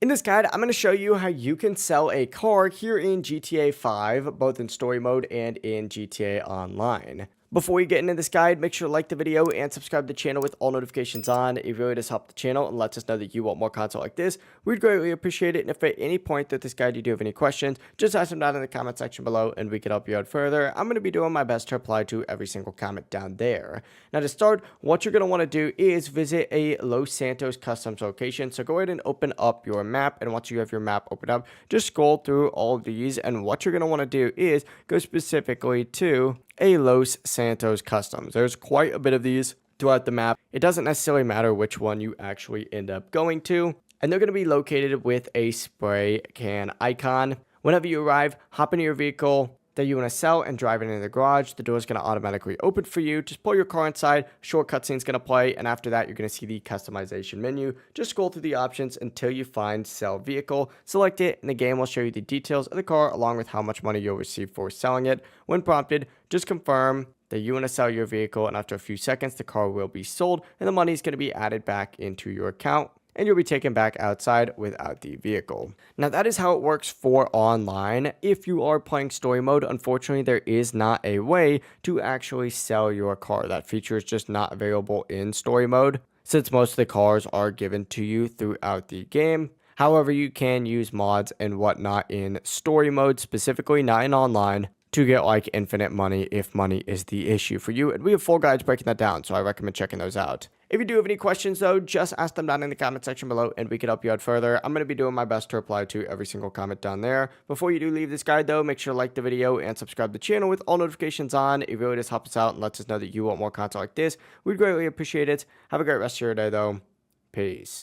In this guide, I'm going to show you how you can sell a car here in GTA 5, both in story mode and in GTA Online. Before we get into this guide, make sure to like the video and subscribe to the channel with all notifications on. It really does help the channel and lets us know that you want more content like this. We'd greatly appreciate it. And if at any point through this guide you do have any questions, just ask them down in the comment section below and we can help you out further. I'm going to be doing my best to reply to every single comment down there. Now to start, what you're going to want to do is visit a Los Santos customs location. So go ahead and open up your map, and once you have your map open up, just scroll through all of these, and what you're going to want to do is go specifically to a Los Santos customs. There's quite a bit of these throughout the map. It doesn't necessarily matter which one you actually end up going to, and they're going to be located with a spray can icon. Whenever you arrive, hop into your vehicle that you want to sell and drive it into the garage. The door is going to automatically open for you. Just pull your car inside, short cutscene is going to play, and after that you're going to see the customization menu. Just scroll through the options until you find sell vehicle. Select it and the game will show you the details of the car along with how much money you'll receive for selling it. When prompted, just confirm that you want to sell your vehicle, and after a few seconds the car will be sold and the money is going to be added back into your account, and you'll be taken back outside without the vehicle. Now that is how it works for online. If you are playing story mode, unfortunately there is not a way to actually sell your car. That feature is just not available in story mode since most of the cars are given to you throughout the game. However, you can use mods and whatnot in story mode specifically, not in online, to get like infinite money if money is the issue for you. And we have full guides breaking that down, so I recommend checking those out. If you do have any questions though, just ask them down in the comment section below and we can help you out further. I'm going to be doing my best to reply to every single comment down there. Before you do leave this guide though, make sure to like the video and subscribe to the channel with all notifications on. It really does help us out and lets us know that you want more content like this. We'd greatly appreciate it. Have a great rest of your day though. Peace.